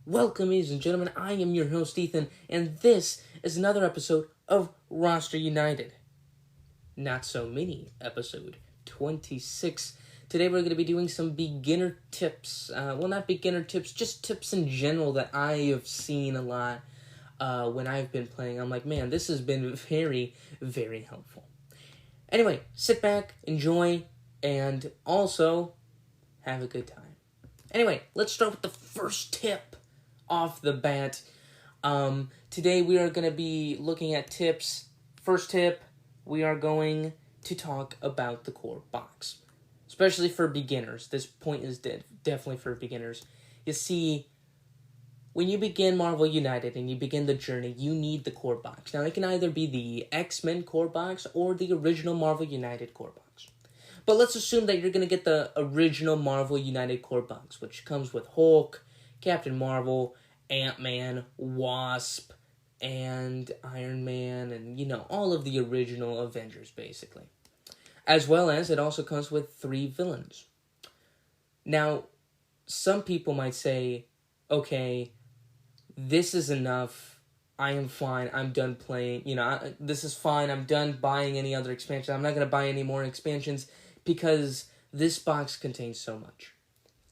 Welcome, ladies and gentlemen. I am your host, Ethan, and this is another episode of Roster United. Not so mini episode 26. Today we're going to be doing some beginner tips. Not beginner tips, just tips in general that I have seen a lot when I've been playing. I'm like, man, this has been very, very helpful. Anyway, sit back, enjoy, and also have a good time. Anyway, let's start with the first tip off the bat. Today we are going to be looking at tips. First tip, we are going to talk about the core box, especially for beginners. This point is definitely for beginners. You see, when you begin Marvel United and you begin the journey, you need the core box. Now, it can either be the X-Men core box or the original Marvel United core box. But let's assume that you're going to get the original Marvel United core box, which comes with Hulk, Captain Marvel, Ant-Man, Wasp, and Iron Man, and, all of the original Avengers, basically. As well as it also comes with 3 villains. Now, some people might say, okay, this is enough, I am fine, I'm done playing, this is fine, I'm done buying any other expansion, I'm not going to buy any more expansions because this box contains so much.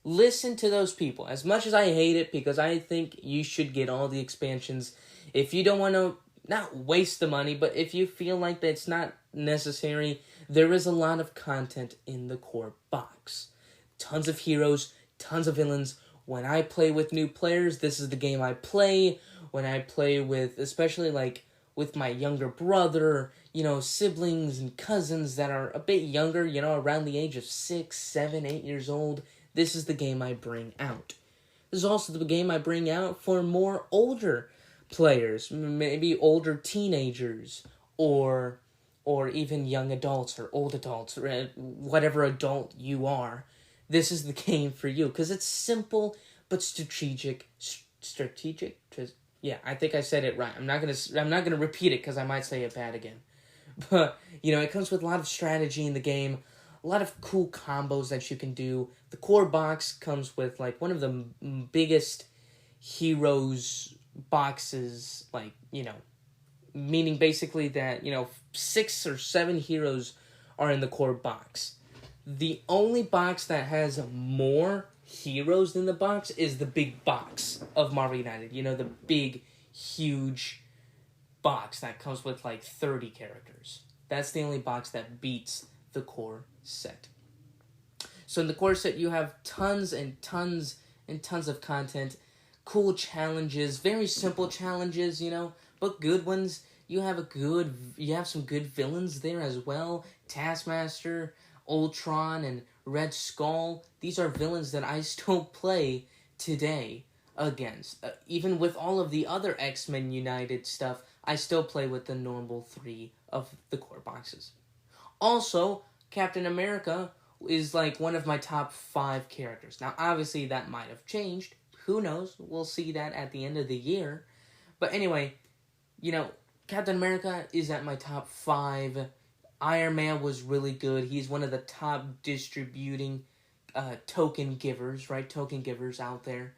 Listen to those people. As much as I hate it, because I think you should get all the expansions, if you don't want to, not waste the money, but if you feel like that's not necessary, there is a lot of content in the core box. Tons of heroes, tons of villains. When I play with new players, this is the game I play. When I play with, especially with my younger brother, siblings and cousins that are a bit younger, around the age of 6, 7, 8 years old, this is the game I bring out. This is also the game I bring out for more older players, maybe older teenagers, or even young adults or old adults, or whatever adult you are. This is the game for you, because it's simple but strategic. Yeah, I think I said it right. I'm not gonna repeat it because I might say it bad again. But it comes with a lot of strategy in the game, a lot of cool combos that you can do. The core box comes with one of the biggest heroes boxes, meaning basically that 6 or 7 heroes are in the core box. The only box that has more heroes than the box is the big box of Marvel United. The big, huge box that comes with 30 characters. That's the only box that beats the core set. So in the core set, you have tons and tons and tons of content, cool challenges, very simple challenges, but good ones. You have some good villains there as well. Taskmaster, Ultron, and Red Skull. These are villains that I still play today against. Even with all of the other X-Men United stuff, I still play with the normal 3 of the core boxes. Also, Captain America is one of my top 5 characters. Now, obviously, that might have changed. Who knows? We'll see that at the end of the year. But anyway, Captain America is at my top 5. Iron Man was really good. He's one of the top distributing token givers, right? Token givers out there.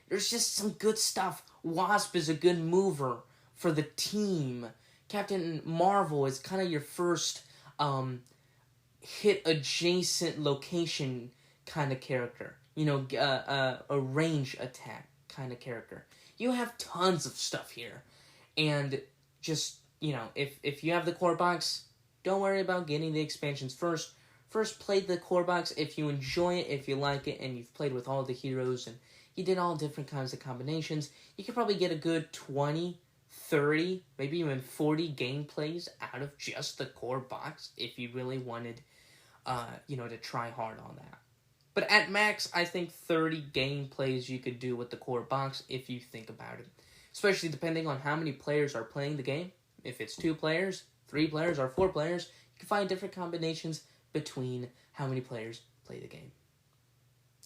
There's just some good stuff. Wasp is a good mover for the team. Captain Marvel is kind of your first hit adjacent location kind of character. A range attack kind of character. You have tons of stuff here. And just, if you have the core box, don't worry about getting the expansions first. First, play the core box if you enjoy it, if you like it, and you've played with all the heroes, and you did all different kinds of combinations. You could probably get a good 20, 30, maybe even 40 gameplays out of just the core box if you really wanted, to try hard on that. But at max, I think 30 gameplays you could do with the core box if you think about it. Especially depending on how many players are playing the game. If it's 2 players, 3 players, or 4 players, you can find different combinations between how many players play the game.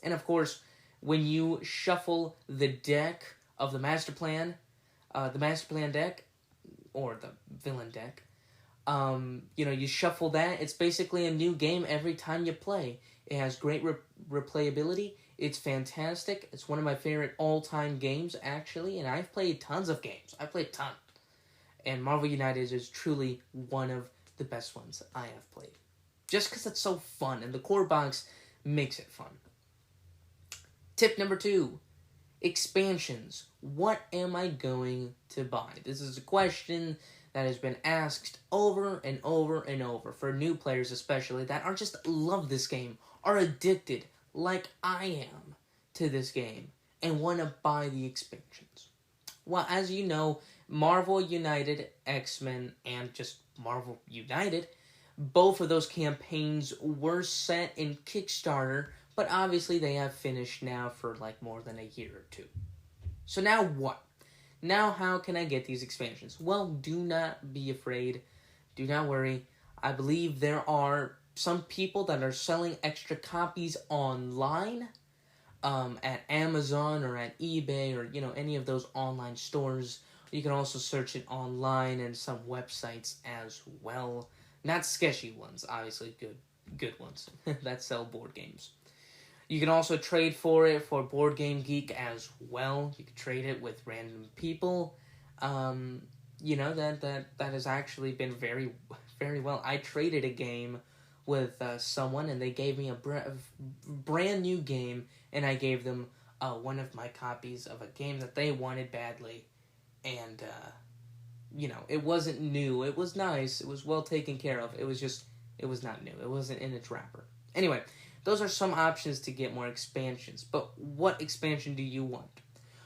And of course, when you shuffle the deck of the master plan deck, or the villain deck, you shuffle that. It's basically a new game every time you play. It has great replayability. It's fantastic. It's one of my favorite all-time games, actually, and I've played tons of games. I've played tons. And Marvel United is truly one of the best ones I have played. Just because it's so fun, and the core box makes it fun. Tip number 2. Expansions. What am I going to buy? This is a question that has been asked over and over and over for new players especially that are just love this game, are addicted like I am to this game, and want to buy the expansions. Well, as you know, Marvel United, X-Men, and just Marvel United, both of those campaigns were set in Kickstarter, but obviously they have finished now for like more than a year or two. So now what? Now how can I get these expansions? Well, do not be afraid. Do not worry. I believe there are some people that are selling extra copies online at Amazon or at eBay or, any of those online stores. You can also search it online and some websites as well. Not sketchy ones, obviously good ones that sell board games. You can also trade for it for Board Game Geek as well. You can trade it with random people. That has actually been very, very well. I traded a game with someone, and they gave me a brand new game, and I gave them one of my copies of a game that they wanted badly. And, it wasn't new. It was nice. It was well taken care of. It was not new. It wasn't in its wrapper. Anyway, those are some options to get more expansions. But what expansion do you want?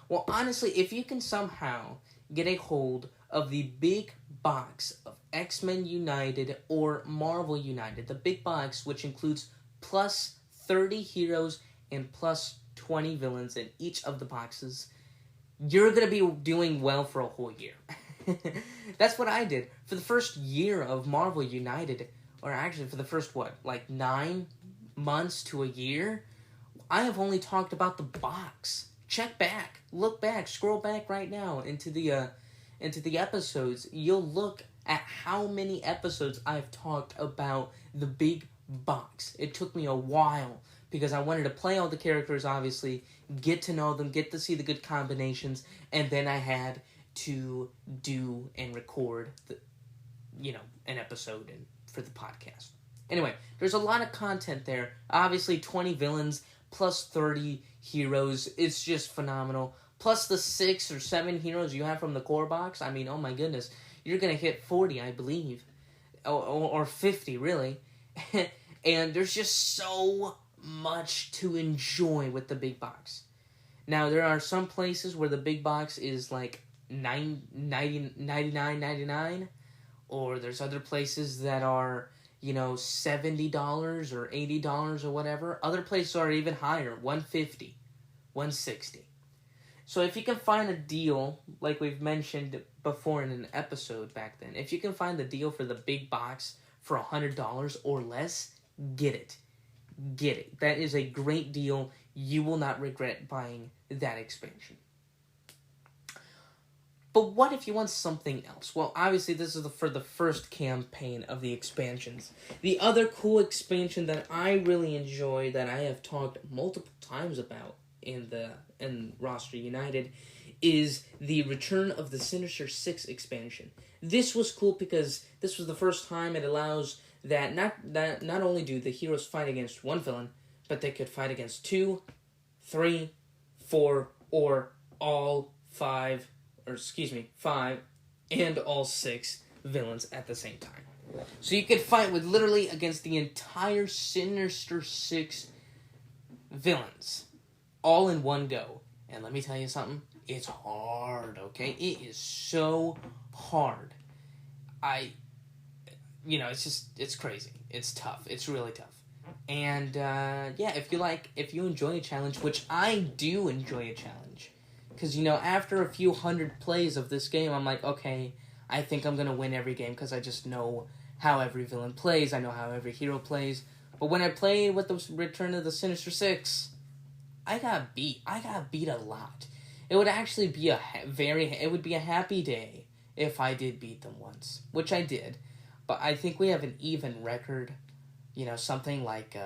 Well, honestly, if you can somehow get a hold of the big box of X-Men United or Marvel United, the big box which includes plus 30 heroes and plus 20 villains in each of the boxes, you're going to be doing well for a whole year. That's what I did. For the first year of Marvel United, or actually for the first, 9 months to a year, I have only talked about the box. Check back, look back, scroll back right now into the episodes. You'll look at how many episodes I've talked about the big box. It took me a while because I wanted to play all the characters, obviously, get to know them, get to see the good combinations, and then I had to do and record an episode for the podcast. Anyway, there's a lot of content there. Obviously, 20 villains plus 30 heroes. It's just phenomenal. Plus the 6 or 7 heroes you have from the core box. I mean, oh my goodness. You're going to hit 40, I believe. Or 50, really. And there's just so much to enjoy with the big box. Now, there are some places where the big box is like $99.99. Or there's other places that are, $70 or $80 or whatever. Other places are even higher, $150, $160. So if you can find a deal, like we've mentioned before in an episode back then, if you can find the deal for the big box for $100 or less, get it. Get it. That is a great deal. You will not regret buying that expansion. But what if you want something else? Well, obviously this is for the first campaign of the expansions. The other cool expansion that I really enjoy, that I have talked multiple times about in Roster United, is the Return of the Sinister Six expansion. This was cool because this was the first time it allows that not only do the heroes fight against one villain, but they could fight against 2, 3, 4, or all 5, and all 6 villains at the same time. So you could fight with literally against the entire Sinister Six villains, all in one go. And let me tell you something, it's hard, okay? It is so hard. It's crazy. It's tough. It's really tough. And, if you enjoy a challenge, which I do enjoy a challenge, because, after a few hundred plays of this game, I'm like, okay, I think I'm going to win every game, because I just know how every villain plays, I know how every hero plays. But when I play with the Return of the Sinister Six, I got beat. I got beat a lot. It would actually be a happy day if I did beat them once, which I did. But I think we have an even record, something like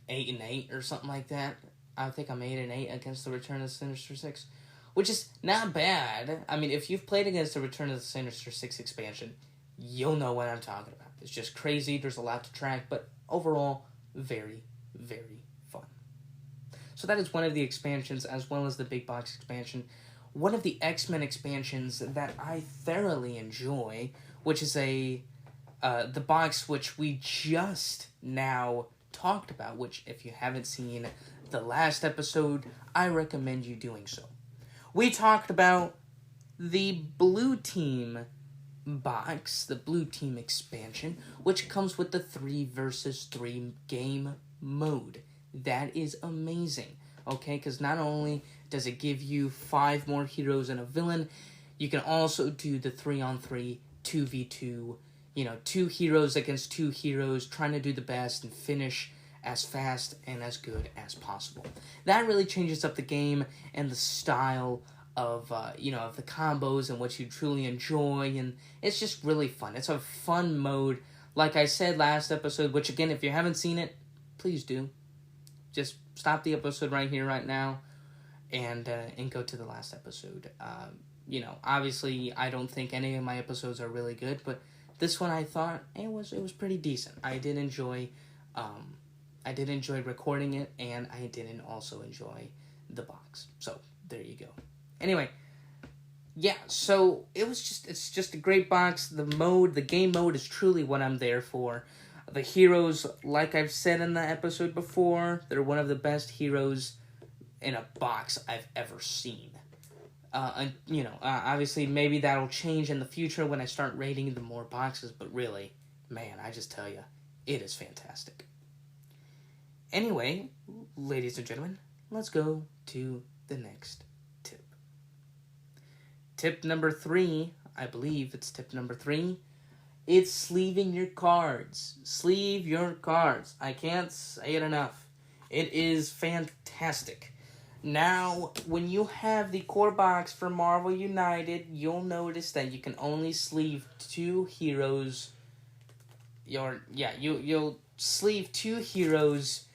8-8 or something like that. I think I'm 8-8 against the Return of the Sinister Six, which is not bad. I mean, if you've played against the Return of the Sinister Six expansion, you'll know what I'm talking about. It's just crazy. There's a lot to track, but overall, very, very fun. So that is one of the expansions, as well as the big box expansion. One of the X-Men expansions that I thoroughly enjoy, which is the box which we just now talked about, which if you haven't seen the last episode, I recommend you doing so. We talked about the Blue Team box, the Blue Team expansion, which comes with the 3 versus 3 game mode. That is amazing, okay? Because not only does it give you 5 more heroes and a villain, you can also do the 3-on-3, 2v2, 2 heroes against 2 heroes, trying to do the best and finish as fast and as good as possible. That really changes up the game and the style of the combos and what you truly enjoy, and it's just really fun. It's a fun mode, like I said last episode, which again, if you haven't seen it, please do. Just stop the episode right here, right now, and go to the last episode. Obviously, I don't think any of my episodes are really good, but this one I thought it was pretty decent. I did enjoy recording it, and I didn't also enjoy the box. So there you go. Anyway, yeah, so it's just a great box. The game mode is truly what I'm there for. The heroes, like I've said in the episode before, they're one of the best heroes in a box I've ever seen. Obviously maybe that'll change in the future when I start rating the more boxes, but really, man, I just tell you, it is fantastic. Anyway, ladies and gentlemen, let's go to the next tip. Tip number 3, I believe it's tip number 3, it's sleeving your cards. Sleeve your cards. I can't say it enough. It is fantastic. Now, when you have the core box for Marvel United, you'll notice that you can only sleeve 2 heroes. You'll sleeve 2 heroes,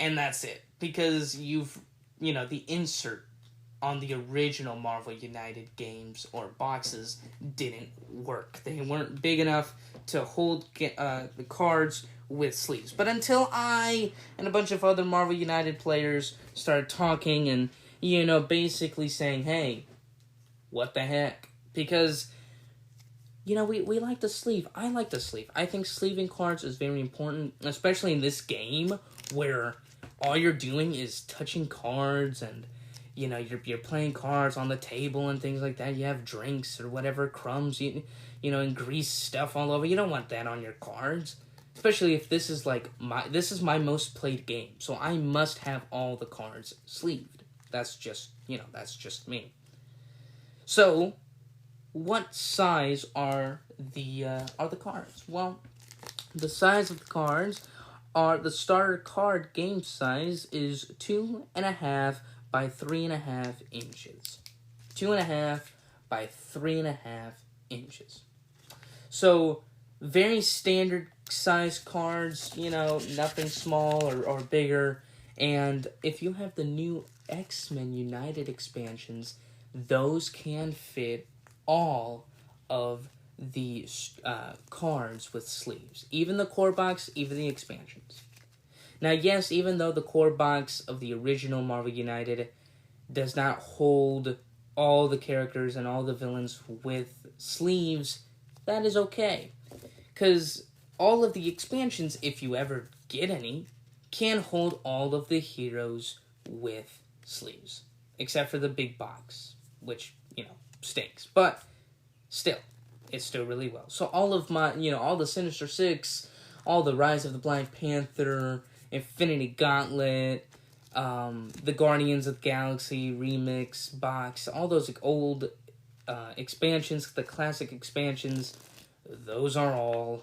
and that's it. Because the insert on the original Marvel United games or boxes didn't work. They weren't big enough to hold the cards with sleeves. But until I and a bunch of other Marvel United players started talking and, basically saying, hey, what the heck? Because, we like to sleeve. I like to sleeve. I think sleeving cards is very important, especially in this game where all you're doing is touching cards and, you're playing cards on the table and things like that. You have drinks or whatever, crumbs, and grease stuff all over. You don't want that on your cards. Especially if this is my most played game. So I must have all the cards sleeved. That's just me. So, what size are the cards? Well, the size of the cards are the starter card game size is 2.5 by 3.5 inches. 2.5 by 3.5 inches. So, very standard size cards, nothing small or bigger. And if you have the new X-Men United expansions, those can fit all of the cards with sleeves. Even the core box, even the expansions. Now, yes, even though the core box of the original Marvel United does not hold all the characters and all the villains with sleeves, that is okay. Because all of the expansions, if you ever get any, can hold all of the heroes with sleeves. Except for the big box, which, stinks. But still, it's still really well. So all of my, all the Sinister Six, all the Rise of the Black Panther, Infinity Gauntlet, the Guardians of the Galaxy Remix box, all those old expansions, the classic expansions, those are all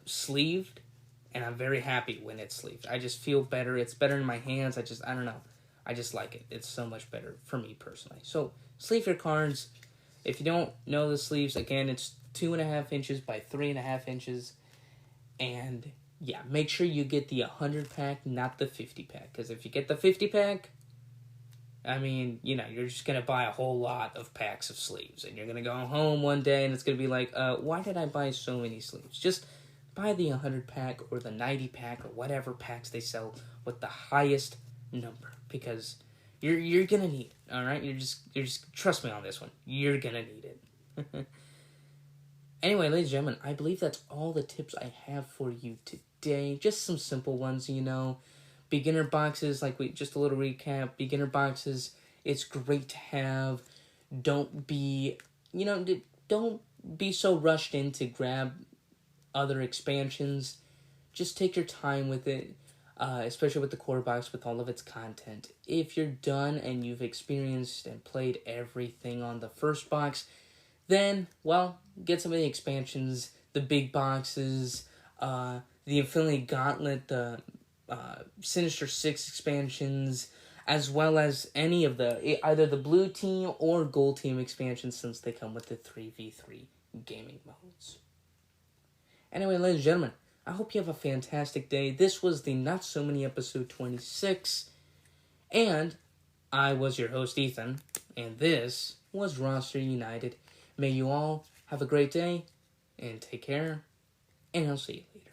sleeved, and I'm very happy when it's sleeved. I just feel better. It's better in my hands. I don't know. I just like it. It's so much better for me personally. So, sleeve your cards. If you don't know the sleeves, again, it's 2.5 inches by 3.5 inches. And yeah, make sure you get the 100 pack, not the 50 pack. Because if you get the 50 pack, I mean, you know, you're just going to buy a whole lot of packs of sleeves. And you're going to go home one day and it's going to be like, why did I buy so many sleeves? Just buy the 100 pack or the 90 pack or whatever packs they sell with the highest number. Because you're going to need it, all right? You're just trust me on this one. You're going to need it. Anyway, ladies and gentlemen, I believe that's all the tips I have for you today. Just some simple ones, you know. Beginner boxes, just a little recap. Beginner boxes, it's great to have. Don't be so rushed in to grab other expansions. Just take your time with it, especially with the core box with all of its content. If you're done and you've experienced and played everything on the first box, then, well, get some of the expansions, the big boxes, the Infinity Gauntlet, the Sinister Six expansions, as well as any of either the Blue Team or Gold Team expansions, since they come with the 3v3 gaming modes. Anyway, ladies and gentlemen, I hope you have a fantastic day. This was the Not So Many episode 26, and I was your host, Ethan, and this was Roster United. May you all have a great day, and take care, and I'll see you later.